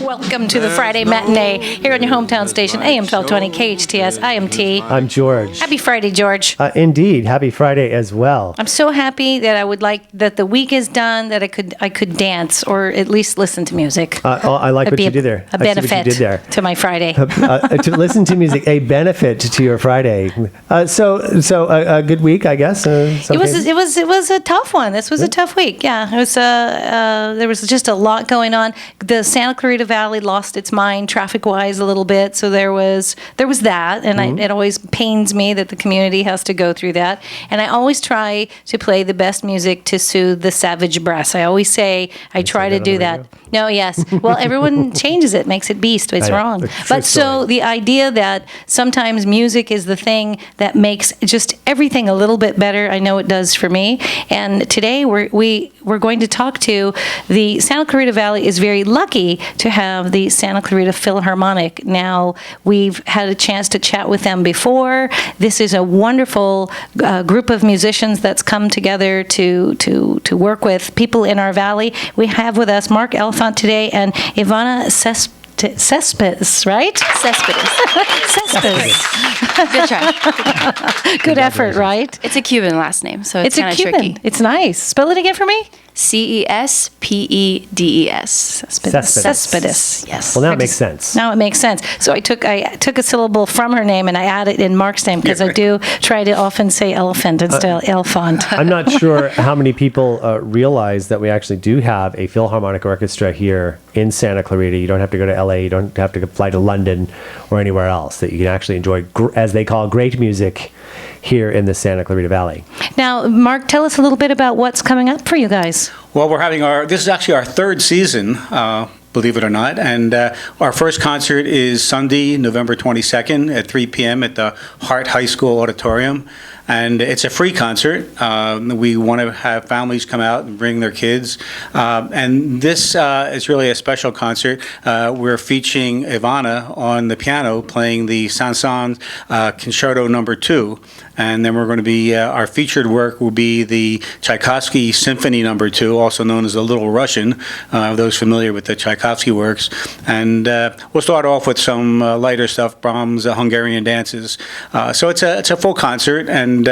Welcome to the Friday Matinee here on your hometown station, AM 1220 KHTS. I am T. I'm George. Happy Friday, George. Indeed. Happy Friday as well. I'm so happy that I would like that the week is done, that I could dance or at least listen to music. I like That'd what be you did there. A I see what benefit you did there. to my Friday. To listen to music, a benefit to your Friday. So a good week, I guess. It was a tough one. This was a tough week. Yeah, it was. There was just a lot going on. The Santa Clarita Valley lost its mind traffic-wise a little bit, so there was that, and it always pains me that the community has to go through that. And I always try to play the best music to soothe the savage breast. I always say I try to do that. No, yes. Well, everyone changes it, makes it beast. It's wrong. But so the idea that sometimes music is the thing that makes just everything a little bit better, I know it does for me. And today we're going to talk to the Santa Clarita Valley is very lucky to have the Santa Clarita Philharmonic. Now, we've had a chance to chat with them before. This is a wonderful group of musicians that's come together to work with people in our valley. We have with us Mark Elefant today and Ivana Cespedes, right? Cespedes. Good try. Good effort, right? It's a Cuban last name, so it's kind of tricky. It's nice. Spell it again for me. Cespedes. Cespedes. Yes. Well, now it makes sense. Now it makes sense. So I took a syllable from her name and I added in Mark's name because I do try to often say elephant instead of elephant. I'm not sure how many people realize that we actually do have a Philharmonic Orchestra here in Santa Clarita. You don't have to go to LA. You don't have to fly to London or anywhere else. That you can actually enjoy, as they call, great music here in the Santa Clarita Valley. Now, Mark, tell us a little bit about what's coming up for you guys. Well, this is actually our third season, believe it or not, and our first concert is Sunday, November 22nd at 3 p.m. at the Hart High School Auditorium. And it's a free concert. We want to have families come out and bring their kids. And this is really a special concert. We're featuring Ivana on the piano playing the Saint-Saëns Concerto No. 2. And then we're going to be, our featured work will be the Tchaikovsky Symphony No. 2, also known as the Little Russian, those familiar with the Tchaikovsky works. And we'll start off with some lighter stuff, Brahms' Hungarian dances. So it's a full concert, and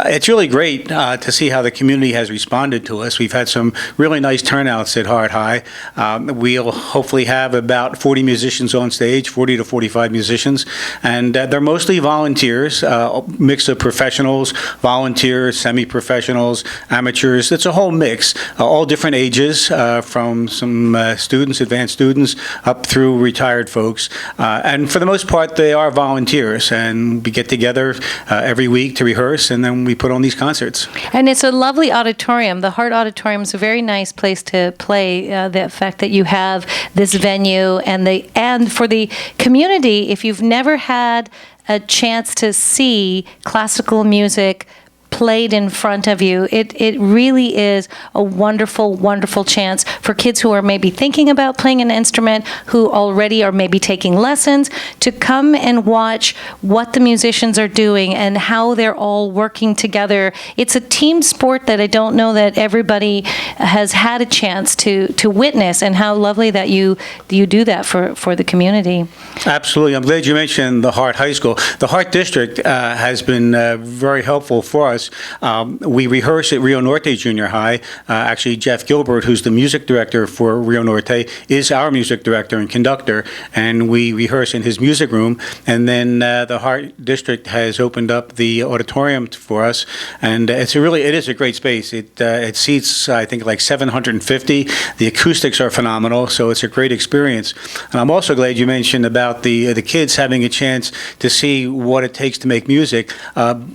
it's really great to see how the community has responded to us. We've had some really nice turnouts at Hart High. We'll hopefully have about 40 musicians on stage, 40 to 45 musicians, and they're mostly volunteers, mix of professionals, volunteers, semi-professionals, amateurs. It's a whole mix, all different ages, from some students, advanced students, up through retired folks. And for the most part, they are volunteers, and we get together every week to rehearse, and then we put on these concerts. And it's a lovely auditorium. The Hart Auditorium is a very nice place to play. The fact that you have this venue and for the community, if you've never had a chance to see classical music played in front of you, it really is a wonderful, wonderful chance for kids who are maybe thinking about playing an instrument, who already are maybe taking lessons, to come and watch what the musicians are doing and how they're all working together. It's a team sport that I don't know that everybody has had a chance to witness, and how lovely that you do that for the community. Absolutely. I'm glad you mentioned the Hart High School. The Hart District has been very helpful for us. We rehearse at Rio Norte Junior High. Actually, Jeff Gilbert, who's the music director for Rio Norte, is our music director and conductor, and we rehearse in his music room. And then the Hart District has opened up the auditorium for us, and it is a great space. It seats, I think, like 750. The acoustics are phenomenal, so it's a great experience. And I'm also glad you mentioned about the kids having a chance to see what it takes to make music.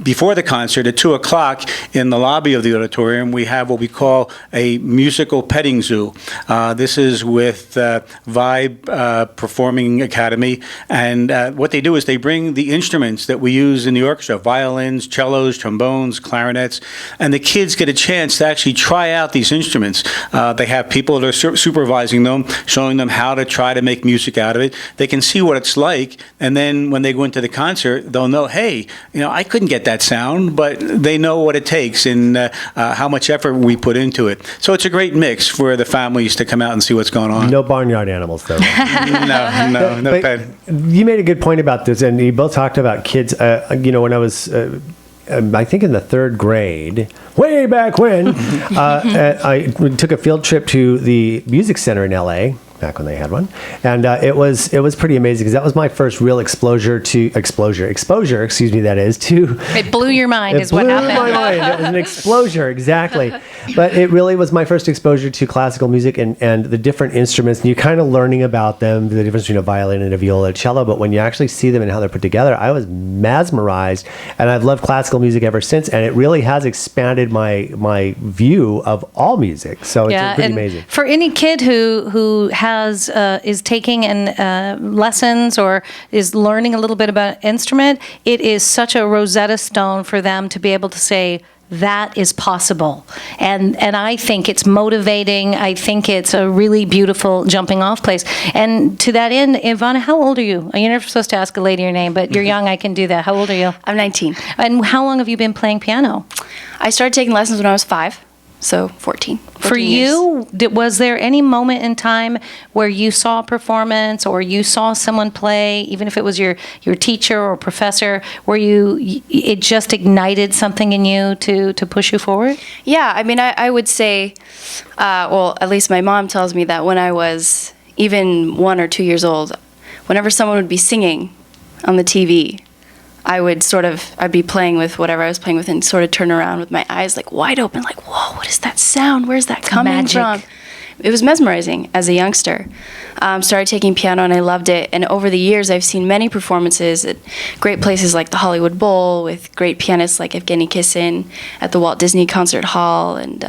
Before the concert, at 2 o'clock in the lobby of the auditorium, we have what we call a musical petting zoo. This is with Vibe Performing Academy, and what they do is they bring the instruments that we use in the orchestra, violins, cellos, trombones, clarinets, and the kids get a chance to actually try out these instruments. They have people that are supervising them, showing them how to try to make music out of it. They can see what it's like, and then when they go into the concert, they'll know, hey, I couldn't get that sound, but they know what it takes and how much effort we put into it. So it's a great mix for the families to come out and see what's going on. No barnyard animals, though. No But pet. you made a good point about this, and you both talked about kids. When I was, I think in the third grade, way back when, I took a field trip to the Music Center in LA. Back when they had one, and it was pretty amazing because that was my first real exposure. Excuse me. That is to. It blew your mind, It is what blew happened. my mind. It was an explosion, exactly. But it really was my first exposure to classical music and the different instruments. And you're kind of learning about them, the difference between a violin and a viola, a cello. But when you actually see them and how they're put together, I was mesmerized. And I've loved classical music ever since. And it really has expanded my view of all music. So it's pretty and amazing. for any kid who is taking lessons or is learning a little bit about instrument, it is such a Rosetta Stone for them to be able to say, that is possible. And I think it's motivating. I think it's a really beautiful jumping off place. And to that end, Ivana, how old are you? You're never supposed to ask a lady your name, but you're young, I can do that. How old are you? I'm 19. And how long have you been playing piano? I started taking lessons when I was 5, so 14. For 14 years. you, was there any moment in time where you saw a performance or you saw someone play, even if it was your teacher or professor, where it just ignited something in you to push you forward? Yeah, I mean, I would say, well, at least my mom tells me that when I was even 1 or 2 years old, whenever someone would be singing on the TV, I'd be playing with whatever I was playing with and sort of turn around with my eyes like wide open, like, whoa, what is that sound? Where's that coming magic. from? It was mesmerizing as a youngster. Started taking piano and I loved it. And over the years, I've seen many performances at great places like the Hollywood Bowl with great pianists like Evgeny Kissin, at the Walt Disney Concert Hall, and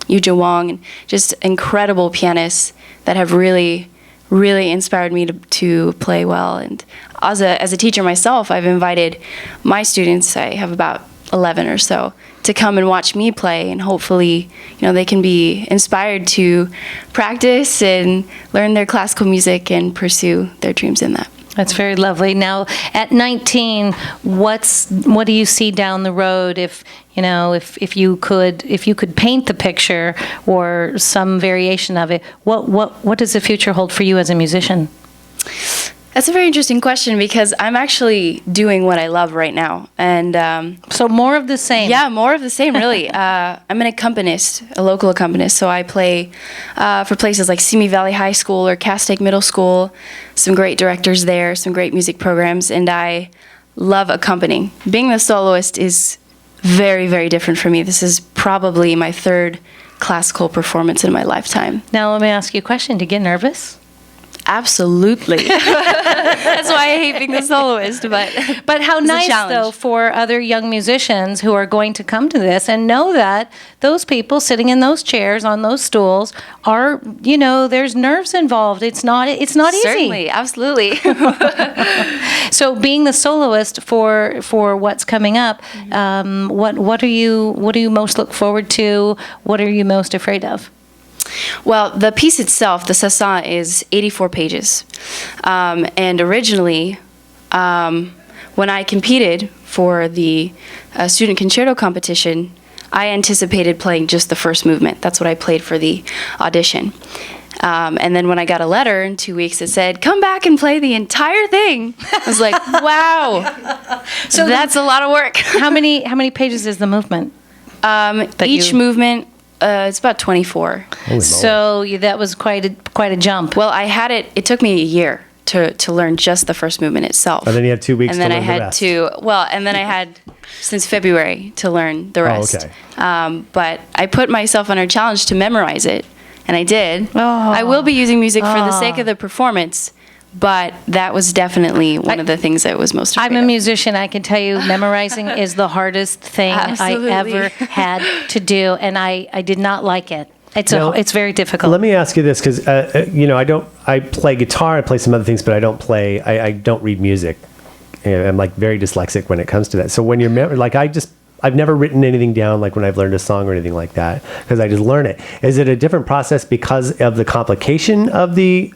Yuja Wong, and just incredible pianists that have really, really inspired me to play well. And as a teacher myself, I've invited my students, I have about 11 or so, to come and watch me play, and hopefully, they can be inspired to practice and learn their classical music and pursue their dreams in that. That's very lovely. Now, at 19, what do you see down the road? If you could paint the picture or some variation of it, what does the future hold for you as a musician? That's a very interesting question because I'm actually doing what I love right now, and so more of the same. Yeah, more of the same, really. I'm an accompanist, a local accompanist, so I play for places like Simi Valley High School or Castaic Middle School. Some great directors there, some great music programs, and I love accompanying. Being the soloist is very, very different for me. This is probably my 3rd classical performance in my lifetime. Now, let me ask you a question. Do you get nervous? Absolutely. That's why I hate being the soloist. But how nice, though, for other young musicians who are going to come to this and know that those people sitting in those chairs on those stools are, there's nerves involved. It's not easy. Certainly, absolutely. So being the soloist for what's coming up, what do you most look forward to? What are you most afraid of? Well, the piece itself, the Sassan, is 84 pages. And originally, when I competed for the student concerto competition, I anticipated playing just the first movement. That's what I played for the audition. And then when I got a letter in 2 weeks, it said, come back and play the entire thing. I was like, wow, so that's a lot of work. How many pages is the movement? Each movement, it's about 24. So that was quite a jump. Well, it took me a year to learn just the first movement itself. And then you had 2 weeks and then to learn I had the rest. and then I had since February to learn the rest. Okay. But I put myself under challenge to memorize it, and I did. Oh. I will be using music for the sake of the performance, but that was definitely one of the things that was most afraid I'm a of. musician. I can tell you memorizing is the hardest thing Absolutely. I ever had to do, and I did not like it. It's very difficult. Let me ask you this, because I play guitar, I play some other things, but I don't read music. I'm like very dyslexic when it comes to that. So when you're I've never written anything down like when I've learned a song or anything like that, because I just learn it. Is it a different process because of the complication of the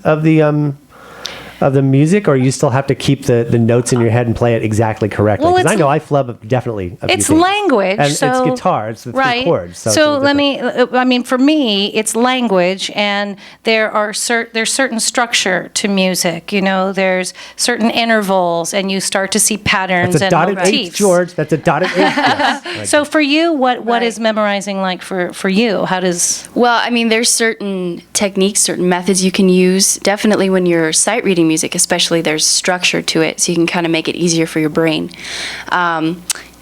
of the music, or you still have to keep the notes in your head and play it exactly correctly? Well, Because I it's- know I flub definitely. A few It's things. language, and so it's guitar. It's the three chords. So, it's a So little different. I mean, for me, it's language, and there's certain structure to music. You know, there's certain intervals, and you start to see patterns That's a and dotted H, motifs. George. That's a dotted H. Yes. So for you, what Right. is memorizing like for you? How does Well, I mean, there's certain techniques, certain methods you can use. Definitely when you're sight reading music, especially, there's structure to it, so you can kind of make it easier for your brain.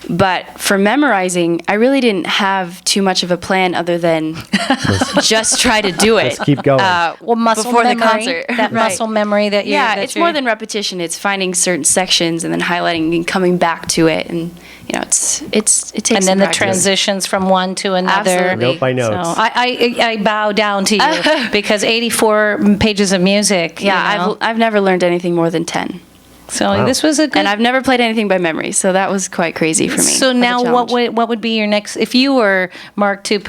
But for memorizing, I really didn't have too much of a plan other than just try to do it. Just keep going. well muscle before memory? the concert. That Right. muscle memory that you Yeah, it's more than repetition. It's finding certain sections and then highlighting and coming back to it, and you know, it takes. and then some the practice. transitions from one to another. Absolutely. Note by So notes. I bow down to you because 84 pages of music. Yeah, you know? I've never learned anything more than 10, so Wow. this was a good. and I've never played anything by memory, so that was quite crazy for me. So as a now, challenge. what would be your next? If you were Mark to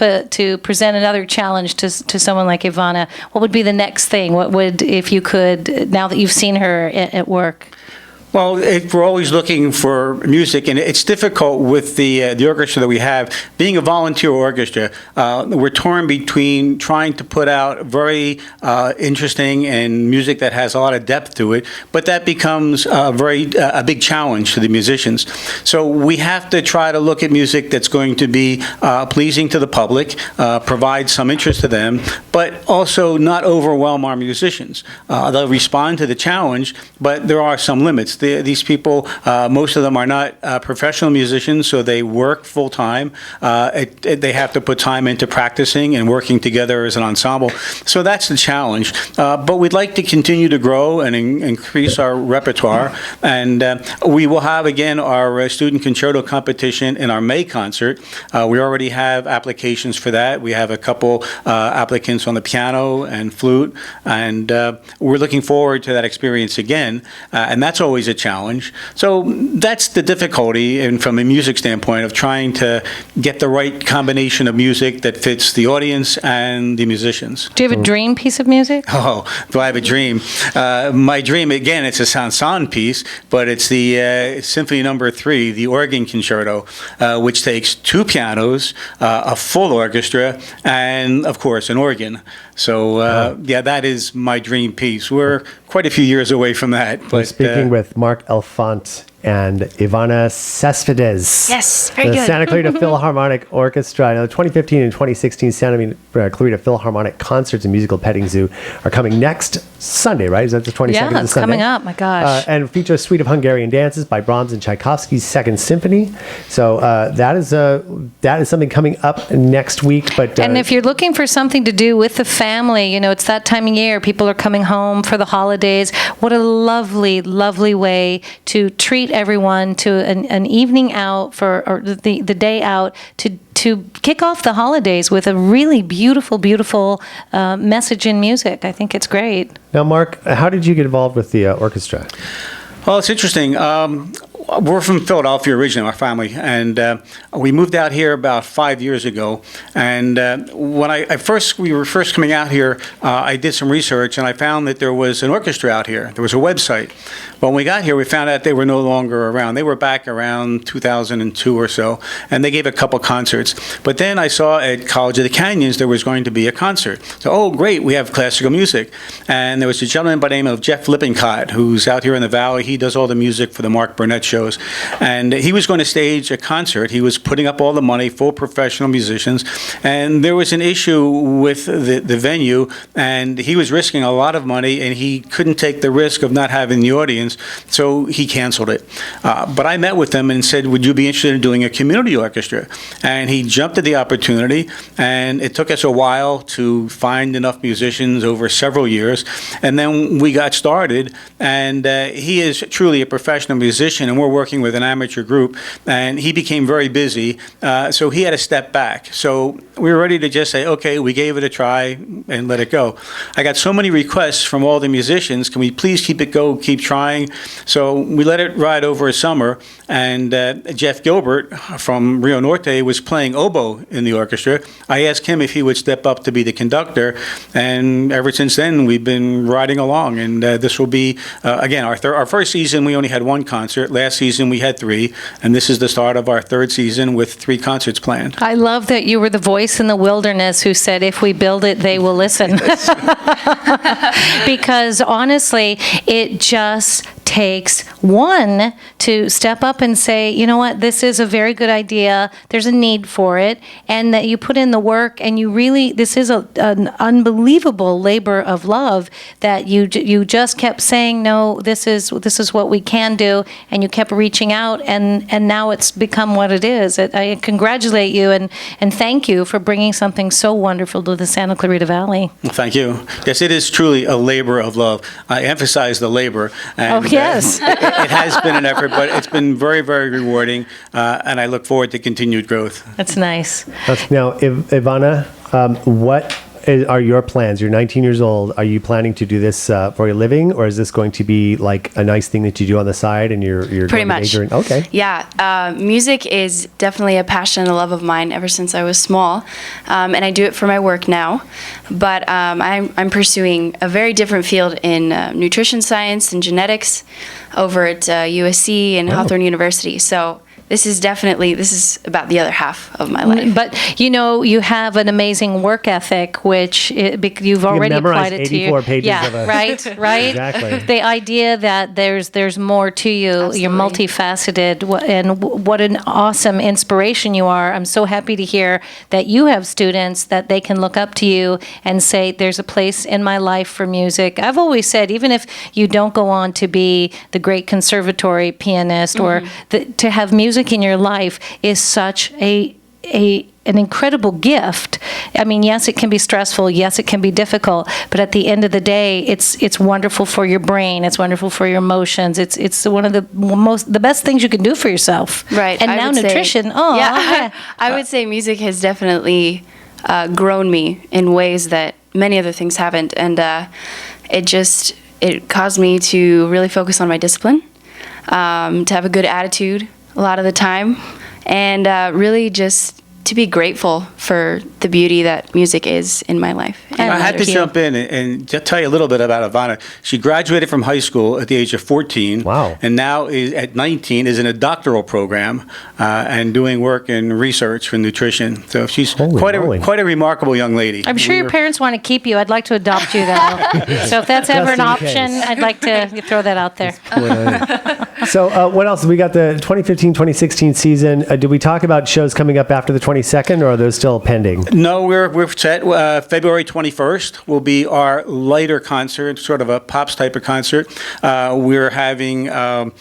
present another challenge to someone like Ivana, what would be the next thing? What would, if you could, now that you've seen her at work? Well, we're always looking for music, and it's difficult with the orchestra that we have. Being a volunteer orchestra, we're torn between trying to put out very interesting and music that has a lot of depth to it, but that becomes a big challenge to the musicians. So we have to try to look at music that's going to be pleasing to the public, provide some interest to them, but also not overwhelm our musicians. They'll respond to the challenge, but there are some limits. These people, most of them are not professional musicians, so they work full time. They have to put time into practicing and working together as an ensemble. So that's the challenge. But we'd like to continue to grow and increase our repertoire. And we will have, again, our student concerto competition in our May concert. We already have applications for that. We have a couple applicants on the piano and flute. And we're looking forward to that experience again. And that's always a challenge. So that's the difficulty, and from a music standpoint, of trying to get the right combination of music that fits the audience and the musicians. Do you have a dream piece of music? Oh, do I have a dream? My dream, again, it's a Sanson piece, but it's the Symphony Number 3, the organ concerto, which takes two pianos, a full orchestra, and, of course, an organ. So, yeah, that is my dream piece. We're quite a few years away from that. We're But speaking with Mark Elfont and Ivana Cespedes. Yes, very the good. Santa Clarita Philharmonic Orchestra. Now, the 2015 and 2016 Santa Clarita Philharmonic Concerts and Musical Petting Zoo are coming next Sunday, right? Is that the 22nd? Yeah, of it's Sunday? coming up. My gosh. And feature a suite of Hungarian dances by Brahms and Tchaikovsky's Second Symphony. So that is something coming up next week. But And if you're looking for something to do with the family, you know, it's that time of year. People are coming home for the holidays. What a lovely, lovely way to treat everyone to an evening out or the day out to kick off the holidays with a really beautiful message in music. I think it's great. now, Mark, how did you get involved with the orchestra? Well, it's interesting. We're from Philadelphia originally, our family, and we moved out here about 5 years ago. And when we were first coming out here, I did some research, and I found that there was an orchestra out here. There was a website. But when we got here, we found out they were no longer around. They were back around 2002 or so, and they gave a couple concerts. But then I saw at College of the Canyons there was going to be a concert. So, oh, great, we have classical music. And there was a gentleman by the name of Jeff Lippincott, who's out here in the Valley. He does all the music for the Mark Burnett shows. And he was going to stage a concert. He was putting up all the money, full professional musicians. And there was an issue with the venue, and he was risking a lot of money, and he couldn't take the risk of not having the audience, so he canceled it. But I met with him and said, would you be interested in doing a community orchestra? And he jumped at the opportunity, and it took us a while to find enough musicians over several years. And then we got started, and he is truly a professional musician, and more working with an amateur group, and he became very busy, so he had to step back. So we were ready to just say, okay, we gave it a try and let it go. I got so many requests from all the musicians, can we please keep trying? So we let it ride over a summer, and Jeff Gilbert from Rio Norte was playing oboe in the orchestra. I asked him if he would step up to be the conductor, and ever since then we've been riding along, and this will be, again, our first season we only had one concert. Last season we had three, and this is the start of our third season with 3 concerts planned. I love that you were the voice in the wilderness who said, if we build it, they will listen. Because honestly, it just takes one to step up and say, you know what, this is a very good idea, there's a need for it, and that you put in the work, and you really, this is an unbelievable labor of love, that you just kept saying, no, this is what we can do, and you kept reaching out, and now it's become what it is. I congratulate you and thank you for bringing something so wonderful to the Santa Clarita Valley. Well, thank you. Yes, it is truly a labor of love. I emphasize the labor. And, yes. It has been an effort, but it's been very, very rewarding, and I look forward to continued growth. That's nice. Now, Ivana, what are your plans? You're 19 years old. Are you planning to do this for a living, or is this going to be like a nice thing that you do on the side and you're Pretty going to much. major in? Okay. Yeah, music is definitely a passion and a love of mine ever since I was small, and I do it for my work now. But I'm pursuing a very different field in nutrition science and genetics over at USC and Hawthorne University. So this is about the other half of my life. But you have an amazing work ethic, which you've already applied it to you. 84 pages yeah, of a- right. Exactly. The idea that there's more to you. Absolutely. You're multifaceted, and what an awesome inspiration you are. I'm so happy to hear that you have students that they can look up to you and say, there's a place in my life for music. I've always said, even if you don't go on to be the great conservatory pianist or to have music in your life is such an incredible gift. I mean, yes, it can be stressful. Yes, it can be difficult. But at the end of the day, it's wonderful for your brain. It's wonderful for your emotions. It's one of the best things you can do for yourself. Right. And I now would say- nutrition. I would say music has definitely grown me in ways that many other things haven't, and it caused me to really focus on my discipline, to have a good attitude a lot of the time, and really just to be grateful for the beauty that music is in my life. And I had to others. jump in and just tell you a little bit about Ivana. She graduated from high school at the age of 14. Wow. And now at 19 is in a doctoral program and doing work in research for nutrition. So she's Holy quite moly. a remarkable young lady. I'm sure your parents want to keep you. I'd like to adopt you, though. So if that's ever an in option, case. I'd like to throw that out there. So what else? We got the 2015-2016 season. Did we talk about shows coming up after the 22nd, or are those still pending? No, we're set. February 21st will be our lighter concert, sort of a pops type of concert. We're having our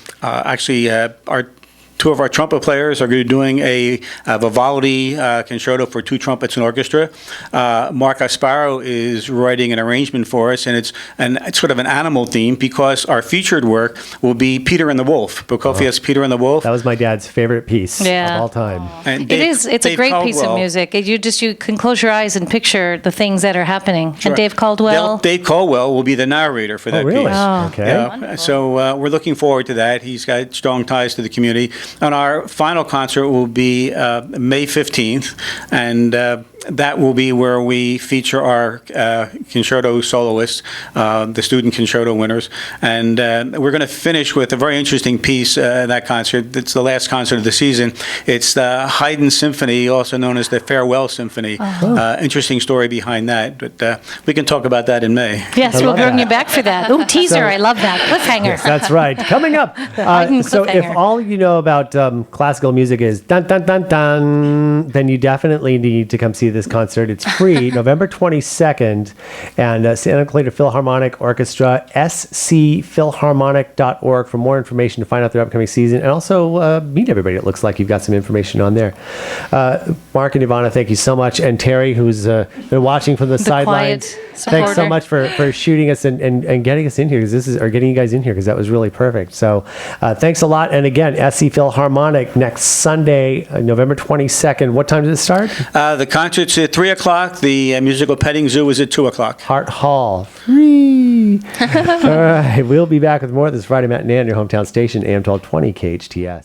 two of our trumpet players are going to be doing a Vivaldi concerto for 2 trumpets and orchestra. Mark Asparo is writing an arrangement for us, and it's sort of an animal theme, because our featured work will be Peter and the Wolf, Prokofiev's Peter and the Wolf. That was my dad's favorite piece Yeah. of all time. And It's a Dave great piece of Caldwell. music. You can close your eyes and picture the things that are happening. Sure. And Dave Caldwell. Dave Caldwell will be the narrator for that really? piece. Oh. Okay. Yeah, so we're looking forward to that. He's got strong ties to the community. And our final concert will be May 15th, and that will be where we feature our concerto soloists, the student concerto winners. And we're going to finish with a very interesting piece in that concert. It's the last concert of the season. It's the Haydn Symphony, also known as the Farewell Symphony. Interesting story behind that, but we can talk about that in May. Yes, we'll love bring that. you back for that. Ooh, teaser. So- I love that. Cliffhanger. Yes, that's right. Coming up. Haydn So if cliffhanger. all you know about classical music is dun dun dun dun, then you definitely need to come see this concert. It's free, November 22nd, and Santa Clarita Philharmonic Orchestra, scphilharmonic.org for more information to find out their upcoming season, and also meet everybody. It looks like you've got some information on there. Mark and Ivana, thank you so much, and Terry, who's been watching from the sidelines. Thanks so much for shooting us and getting us in here, getting you guys in here, because that was really perfect. So thanks a lot. And again, SC Philharmonic next Sunday, November 22nd. What time does it start? The concert's at 3 o'clock. The musical petting zoo is at 2 o'clock. Hart Hall. Free. All right. We'll be back with more of this Friday Matinee on your hometown station, AM 1220 KHTS.